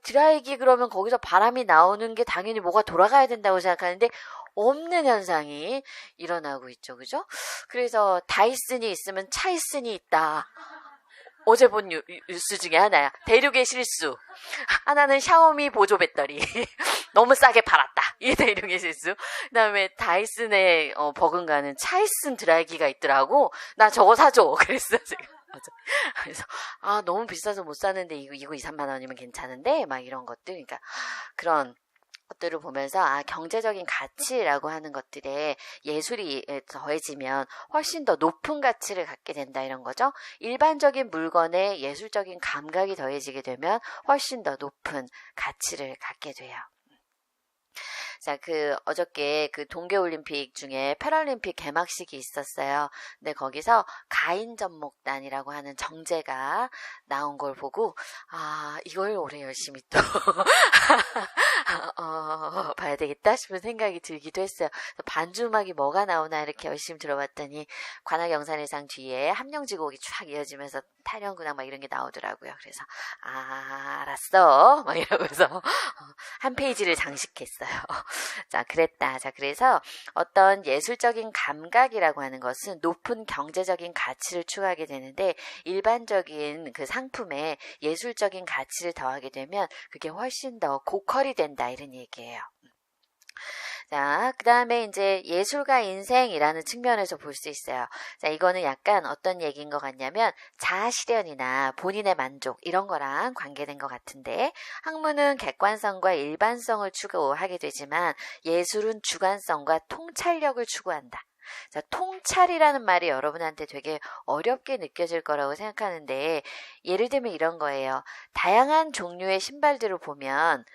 드라이기 그러면 거기서 바람이 나오는 게 당연히 뭐가 돌아가야 된다고 생각하는데 없는 현상이 일어나고 있죠, 그죠? 그래서 다이슨이 있으면 차이슨이 있다. 어제 본 뉴스 중에 하나야. 대륙의 실수. 하나는 샤오미 보조 배터리. 너무 싸게 팔았다. 이게 대륙의 실수. 그 다음에 다이슨에 버금가는 차이슨 드라이기가 있더라고. 나 저거 사줘. 그랬어, 제가. 맞아. 그래서 너무 비싸서 못 사는데 이거 2, 3만 원이면 괜찮은데 막 이런 것들. 그러니까 그런 것들을 보면서 경제적인 가치라고 하는 것들에 예술이 더해지면 훨씬 더 높은 가치를 갖게 된다 이런 거죠. 일반적인 물건에 예술적인 감각이 더해지게 되면 훨씬 더 높은 가치를 갖게 돼요. 자, 어저께 동계올림픽 중에 패럴림픽 개막식이 있었어요. 근데 거기서 가인전목단이라고 하는 정제가 나온 걸 보고, 이걸 올해 열심히 또, 봐야 되겠다 싶은 생각이 들기도 했어요. 반주 음악이 뭐가 나오나 이렇게 열심히 들어봤더니, 관악영산회상 뒤에 함령지곡이 쫙 이어지면서 타령군악 막 이런 게 나오더라고요. 그래서, 알았어. 막 이러면서, 한 페이지를 장식했어요. 자, 그랬다. 자, 그래서 어떤 예술적인 감각이라고 하는 것은 높은 경제적인 가치를 추구하게 되는데 일반적인 그 상품에 예술적인 가치를 더하게 되면 그게 훨씬 더 고퀄이 된다 이런 얘기예요. 자, 그 다음에 이제 예술가 인생이라는 측면에서 볼 수 있어요. 자, 이거는 약간 어떤 얘기인 것 같냐면 자아실현이나 본인의 만족 이런 거랑 관계된 것 같은데 학문은 객관성과 일반성을 추구하게 되지만 예술은 주관성과 통찰력을 추구한다. 자, 통찰이라는 말이 여러분한테 되게 어렵게 느껴질 거라고 생각하는데 예를 들면 이런 거예요. 다양한 종류의 신발들을 보면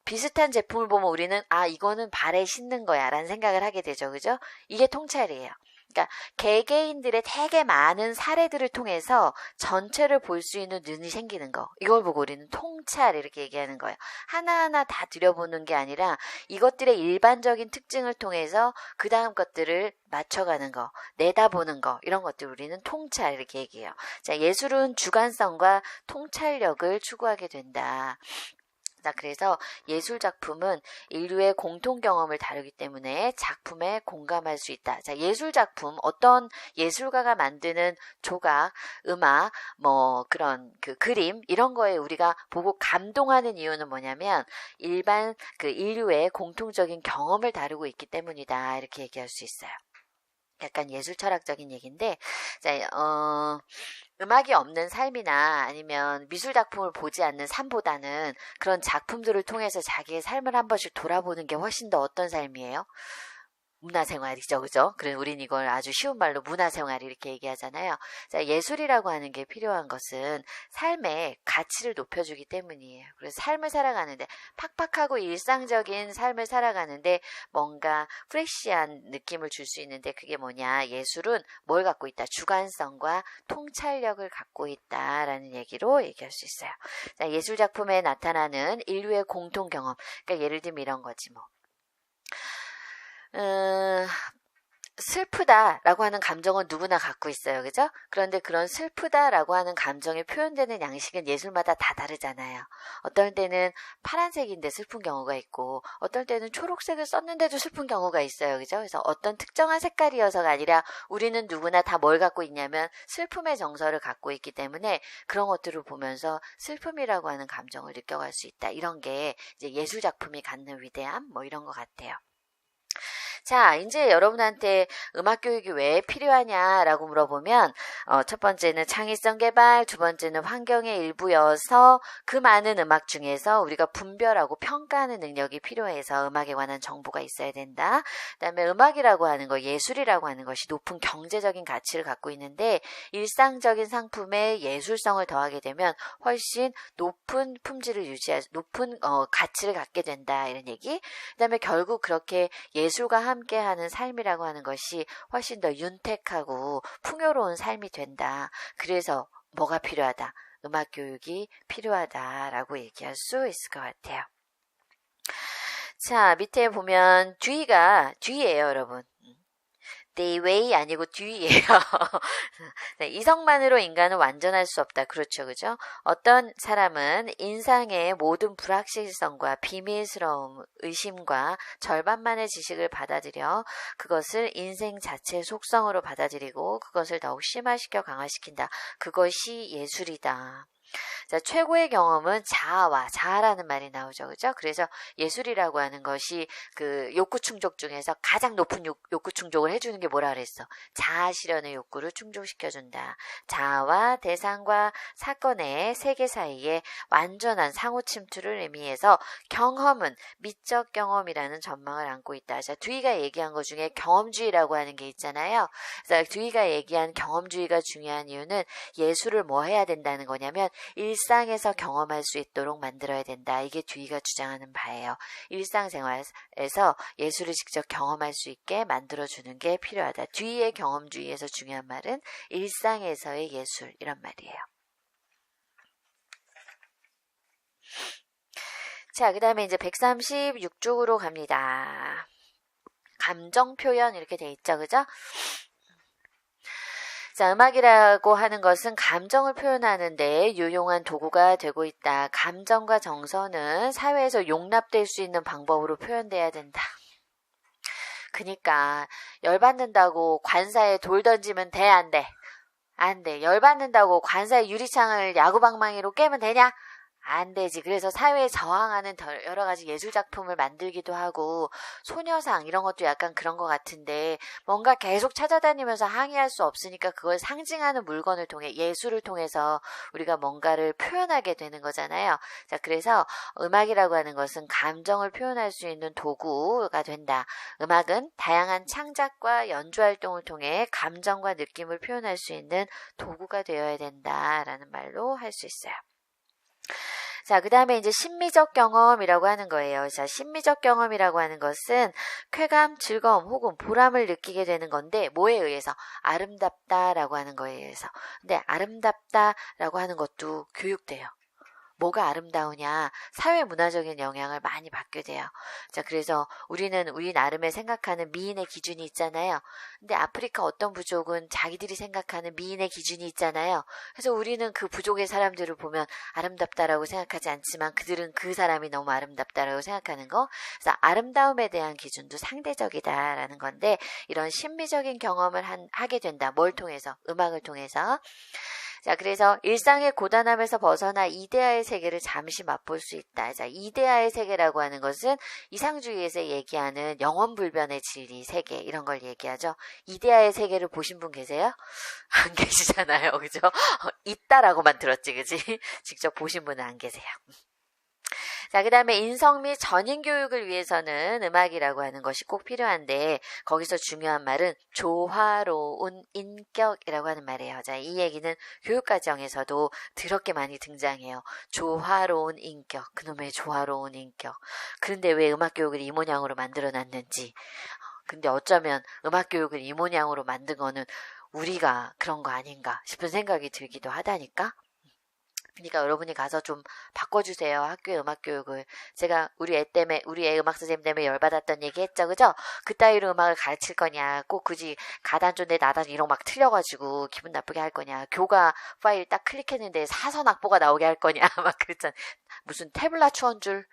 비슷한 제품을 보면 우리는 이거는 발에 신는 거야 라는 생각을 하게 되죠. 그죠? 이게 통찰이에요. 그러니까 개개인들의 되게 많은 사례들을 통해서 전체를 볼 수 있는 눈이 생기는 거. 이걸 보고 우리는 통찰 이렇게 얘기하는 거예요. 하나하나 다 들여보는 게 아니라 이것들의 일반적인 특징을 통해서 그 다음 것들을 맞춰가는 거, 내다보는 거 이런 것들 우리는 통찰 이렇게 얘기해요. 자, 예술은 주관성과 통찰력을 추구하게 된다. 자, 그래서 예술 작품은 인류의 공통 경험을 다루기 때문에 작품에 공감할 수 있다. 자, 예술 작품, 어떤 예술가가 만드는 조각, 음악, 그런 그림, 이런 거에 우리가 보고 감동하는 이유는 뭐냐면, 일반 인류의 공통적인 경험을 다루고 있기 때문이다. 이렇게 얘기할 수 있어요. 약간 예술 철학적인 얘기인데, 자, 음악이 없는 삶이나 아니면 미술 작품을 보지 않는 삶보다는 그런 작품들을 통해서 자기의 삶을 한 번씩 돌아보는 게 훨씬 더 어떤 삶이에요? 문화생활이죠, 그죠? 그래서 우린 이걸 아주 쉬운 말로 문화생활 이렇게 얘기하잖아요. 자, 예술이라고 하는 게 필요한 것은 삶의 가치를 높여주기 때문이에요. 그래서 삶을 살아가는데 팍팍하고 일상적인 삶을 살아가는데 뭔가 프레시한 느낌을 줄 수 있는데 그게 뭐냐? 예술은 뭘 갖고 있다? 주관성과 통찰력을 갖고 있다라는 얘기로 얘기할 수 있어요. 자, 예술 작품에 나타나는 인류의 공통 경험. 그러니까 예를 들면 이런 거지 뭐. 슬프다라고 하는 감정은 누구나 갖고 있어요. 그죠? 그런데 그런 슬프다라고 하는 감정이 표현되는 양식은 예술마다 다 다르잖아요. 어떨 때는 파란색인데 슬픈 경우가 있고 어떨 때는 초록색을 썼는데도 슬픈 경우가 있어요. 그죠? 그래서 어떤 특정한 색깔이어서가 아니라 우리는 누구나 다 뭘 갖고 있냐면 슬픔의 정서를 갖고 있기 때문에 그런 것들을 보면서 슬픔이라고 하는 감정을 느껴갈 수 있다. 이런 게 이제 예술 작품이 갖는 위대함 이런 것 같아요. 자, 이제 여러분한테 음악 교육이 왜 필요하냐라고 물어보면 첫 번째는 창의성 개발, 두 번째는 환경의 일부여서 그 많은 음악 중에서 우리가 분별하고 평가하는 능력이 필요해서 음악에 관한 정보가 있어야 된다. 그다음에 음악이라고 하는 거, 예술이라고 하는 것이 높은 경제적인 가치를 갖고 있는데 일상적인 상품에 예술성을 더하게 되면 훨씬 높은 품질을 높은 가치를 갖게 된다. 이런 얘기. 그다음에 결국 그렇게 예술과 함께하는 삶이라고 하는 것이 훨씬 더 윤택하고 풍요로운 삶이 된다. 그래서 뭐가 필요하다? 음악 교육이 필요하다라고 얘기할 수 있을 것 같아요. 자, 밑에 보면 뒤예요, 여러분. 데이웨이 아니고 뒤예요. 네, 이성만으로 인간은 완전할 수 없다. 그렇죠, 그죠? 어떤 사람은 인상의 모든 불확실성과 비밀스러움, 의심과 절반만의 지식을 받아들여 그것을 인생 자체의 속성으로 받아들이고 그것을 더욱 심화시켜 강화시킨다. 그것이 예술이다. 자, 최고의 경험은 자아라는 말이 나오죠. 그죠? 그래서 예술이라고 하는 것이 그 욕구 충족 중에서 가장 높은 욕구 충족을 해주는 게 뭐라 그랬어? 자아 실현의 욕구를 충족시켜준다. 자아와 대상과 사건의 세계 사이에 완전한 상호 침투를 의미해서 경험은 미적 경험이라는 전망을 안고 있다. 자, 두이가 얘기한 것 중에 경험주의라고 하는 게 있잖아요. 그래서 두이가 얘기한 경험주의가 중요한 이유는 예술을 뭐 해야 된다는 거냐면 일상에서 경험할 수 있도록 만들어야 된다. 이게 두이가 주장하는 바예요. 일상생활에서 예술을 직접 경험할 수 있게 만들어주는 게 필요하다. 두이의 경험주의에서 중요한 말은 일상에서의 예술 이런 말이에요. 자, 그 다음에 이제 136쪽으로 갑니다. 감정 표현 이렇게 돼 있죠. 그죠? 자, 음악이라고 하는 것은 감정을 표현하는 데 유용한 도구가 되고 있다. 감정과 정서는 사회에서 용납될 수 있는 방법으로 표현돼야 된다. 그니까 열받는다고 관사에 돌 던지면 돼? 안 돼? 안 돼. 열받는다고 관사의 유리창을 야구방망이로 깨면 되냐? 안 되지. 그래서 사회에 저항하는 여러 가지 예술 작품을 만들기도 하고 소녀상 이런 것도 약간 그런 것 같은데 뭔가 계속 찾아다니면서 항의할 수 없으니까 그걸 상징하는 물건을 통해 예술을 통해서 우리가 뭔가를 표현하게 되는 거잖아요. 자, 그래서 음악이라고 하는 것은 감정을 표현할 수 있는 도구가 된다. 음악은 다양한 창작과 연주 활동을 통해 감정과 느낌을 표현할 수 있는 도구가 되어야 된다라는 말로 할 수 있어요. 자, 그 다음에 이제 심미적 경험이라고 하는 거예요. 자, 심미적 경험이라고 하는 것은 쾌감, 즐거움 혹은 보람을 느끼게 되는 건데 뭐에 의해서? 아름답다라고 하는 거에 의해서. 근데 아름답다라고 하는 것도 교육돼요. 뭐가 아름다우냐? 사회 문화적인 영향을 많이 받게 돼요. 자, 그래서 우리는 우리 나름의 생각하는 미인의 기준이 있잖아요. 근데 아프리카 어떤 부족은 자기들이 생각하는 미인의 기준이 있잖아요. 그래서 우리는 그 부족의 사람들을 보면 아름답다라고 생각하지 않지만 그들은 그 사람이 너무 아름답다라고 생각하는 거. 그래서 아름다움에 대한 기준도 상대적이다라는 건데 이런 심미적인 경험을 하게 된다. 뭘 통해서? 음악을 통해서. 자, 그래서 일상의 고단함에서 벗어나 이데아의 세계를 잠시 맛볼 수 있다. 자, 이데아의 세계라고 하는 것은 이상주의에서 얘기하는 영원불변의 진리, 세계 이런 걸 얘기하죠. 이데아의 세계를 보신 분 계세요? 안 계시잖아요. 그죠? 있다라고만 들었지, 그지? 직접 보신 분은 안 계세요. 자, 그 다음에 인성 및 전인 교육을 위해서는 음악이라고 하는 것이 꼭 필요한데 거기서 중요한 말은 조화로운 인격이라고 하는 말이에요. 자, 이 얘기는 교육과정에서도 더럽게 많이 등장해요. 조화로운 인격, 그놈의 조화로운 인격. 그런데 왜 음악교육을 이 모양으로 만들어놨는지. 근데 어쩌면 음악교육을 이 모양으로 만든 거는 우리가 그런 거 아닌가 싶은 생각이 들기도 하다니까. 그러니까 여러분이 가서 좀 바꿔주세요. 학교의 음악교육을. 제가 우리 애 음악 선생님 때문에 열받았던 얘기 했죠. 그죠? 그따위로 음악을 가르칠 거냐. 꼭 굳이 가단존대 나단 이런 거 막 틀려가지고 기분 나쁘게 할 거냐. 교과 파일 딱 클릭했는데 사선 악보가 나오게 할 거냐. 막 그랬잖아. 무슨 태블라 추원 줄.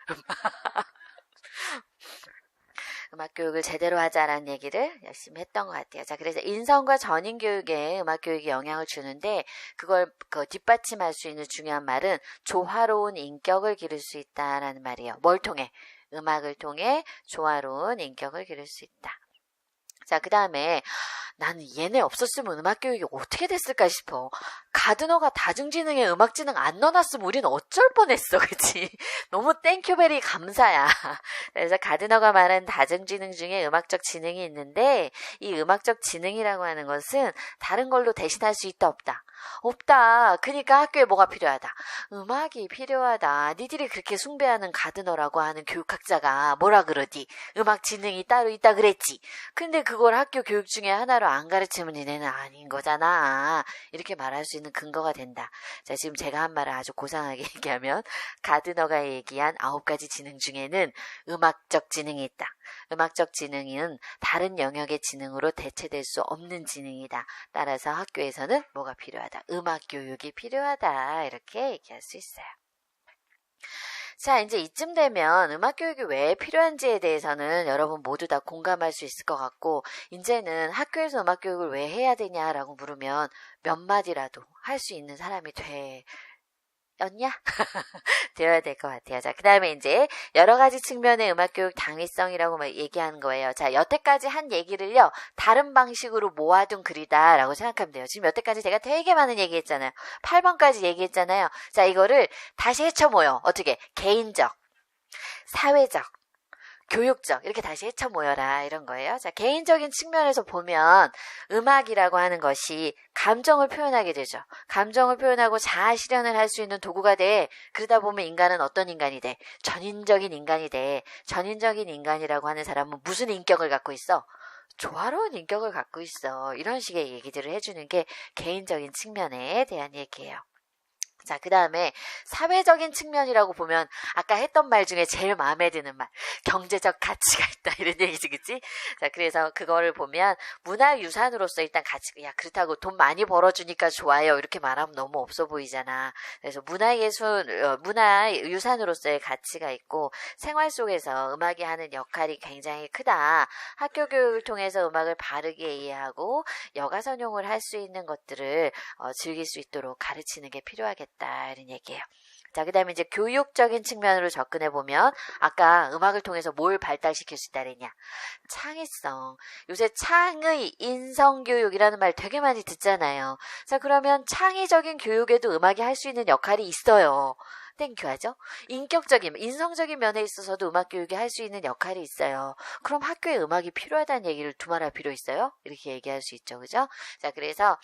음악교육을 제대로 하자라는 얘기를 열심히 했던 것 같아요. 자, 그래서 인성과 전인교육에 음악교육이 영향을 주는데 그걸 뒷받침할 수 있는 중요한 말은 조화로운 인격을 기를 수 있다라는 말이에요. 뭘 통해? 음악을 통해 조화로운 인격을 기를 수 있다. 자, 그 다음에 나는 얘네 없었으면 음악교육이 어떻게 됐을까 싶어. 가드너가 다중지능에 음악지능 안 넣어놨으면 우린 어쩔 뻔했어. 그치? 너무 땡큐베리 감사야. 그래서 가드너가 말한 다중지능 중에 음악적 지능이 있는데 이 음악적 지능이라고 하는 것은 다른 걸로 대신할 수 있다 없다? 없다. 그러니까 학교에 뭐가 필요하다? 음악이 필요하다. 니들이 그렇게 숭배하는 가드너라고 하는 교육학자가 뭐라 그러디? 음악 지능이 따로 있다 그랬지. 근데 그걸 학교 교육 중에 하나로 안 가르치면 니네는 아닌 거잖아. 이렇게 말할 수 있는 근거가 된다. 자, 지금 제가 한 말을 아주 고상하게 얘기하면 가드너가 얘기한 9가지 지능 중에는 음악적 지능이 있다. 음악적 지능은 다른 영역의 지능으로 대체될 수 없는 지능이다. 따라서 학교에서는 뭐가 필요하다? 음악 교육이 필요하다. 이렇게 얘기할 수 있어요. 자, 이제 이쯤 되면 음악 교육이 왜 필요한지에 대해서는 여러분 모두 다 공감할 수 있을 것 같고 이제는 학교에서 음악 교육을 왜 해야 되냐라고 물으면 몇 마디라도 할 수 있는 사람이 였냐? 되어야 될 것 같아요. 자, 그 다음에 이제 여러 가지 측면의 음악교육 당위성이라고 막 얘기하는 거예요. 자, 여태까지 한 얘기를요, 다른 방식으로 모아둔 글이다라고 생각하면 돼요. 지금 여태까지 제가 되게 많은 얘기했잖아요. 8번까지 얘기했잖아요. 자, 이거를 다시 헤쳐 모여. 어떻게? 개인적, 사회적, 교육적 이렇게 다시 헤쳐 모여라 이런 거예요. 자, 개인적인 측면에서 보면 음악이라고 하는 것이 감정을 표현하게 되죠. 감정을 표현하고 자아 실현을 할 수 있는 도구가 돼. 그러다 보면 인간은 어떤 인간이 돼? 전인적인 인간이 돼. 전인적인 인간이라고 하는 사람은 무슨 인격을 갖고 있어? 조화로운 인격을 갖고 있어. 이런 식의 얘기들을 해주는 게 개인적인 측면에 대한 얘기예요. 자, 그 다음에 사회적인 측면이라고 보면 아까 했던 말 중에 제일 마음에 드는 말, 경제적 가치가 있다 이런 얘기지, 그치? 자, 그래서 그거를 보면 문화유산으로서 일단 가치, 야, 그렇다고 돈 많이 벌어주니까 좋아요 이렇게 말하면 너무 없어 보이잖아. 그래서 문화유산으로서의 가치가 있고 생활 속에서 음악이 하는 역할이 굉장히 크다. 학교 교육을 통해서 음악을 바르게 이해하고 여가선용을 할 수 있는 것들을 즐길 수 있도록 가르치는 게 필요하겠다. 이런 얘기예요. 자, 그 다음에 이제 교육적인 측면으로 접근해 보면 아까 음악을 통해서 뭘 발달시킬 수 있다 그랬냐? 창의성. 요새 창의 인성교육이라는 말 되게 많이 듣잖아요. 자, 그러면 창의적인 교육에도 음악이 할 수 있는 역할이 있어요. 땡큐 하죠? 인격적인, 인성적인 면에 있어서도 음악 교육이 할 수 있는 역할이 있어요. 그럼 학교에 음악이 필요하다는 얘기를 두말할 필요 있어요? 이렇게 얘기할 수 있죠. 그죠? 자, 그래서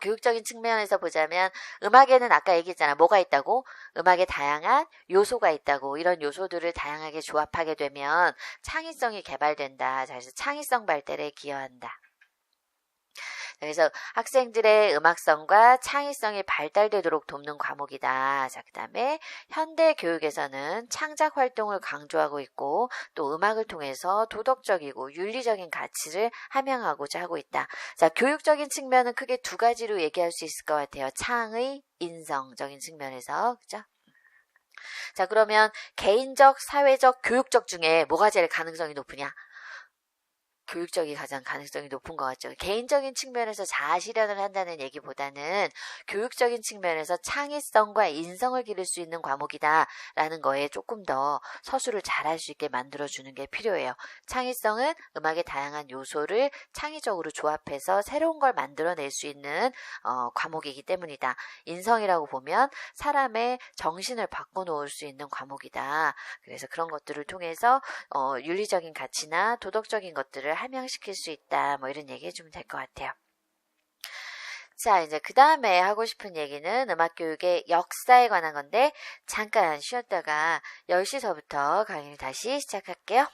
교육적인 측면에서 보자면 음악에는 아까 얘기했잖아. 뭐가 있다고? 음악에 다양한 요소가 있다고. 이런 요소들을 다양하게 조합하게 되면 창의성이 개발된다. 그래서 창의성 발달에 기여한다. 그래서 학생들의 음악성과 창의성이 발달되도록 돕는 과목이다. 자, 그 다음에 현대 교육에서는 창작 활동을 강조하고 있고 또 음악을 통해서 도덕적이고 윤리적인 가치를 함양하고자 하고 있다. 자, 교육적인 측면은 크게 두 가지로 얘기할 수 있을 것 같아요. 창의, 인성적인 측면에서. 그죠? 자, 그러면 개인적, 사회적, 교육적 중에 뭐가 제일 가능성이 높으냐? 교육적이 가장 가능성이 높은 것 같죠. 개인적인 측면에서 자아 실현을 한다는 얘기보다는 교육적인 측면에서 창의성과 인성을 기를 수 있는 과목이다라는 거에 조금 더 서술을 잘할 수 있게 만들어주는 게 필요해요. 창의성은 음악의 다양한 요소를 창의적으로 조합해서 새로운 걸 만들어낼 수 있는 과목이기 때문이다. 인성이라고 보면 사람의 정신을 바꿔놓을 수 있는 과목이다. 그래서 그런 것들을 통해서 윤리적인 가치나 도덕적인 것들을 함양시킬 수 있다. 뭐 이런 얘기 해주면 될 것 같아요. 자, 이제 그 다음에 하고 싶은 얘기는 음악교육의 역사에 관한 건데 잠깐 쉬었다가 10시서부터 강의를 다시 시작할게요.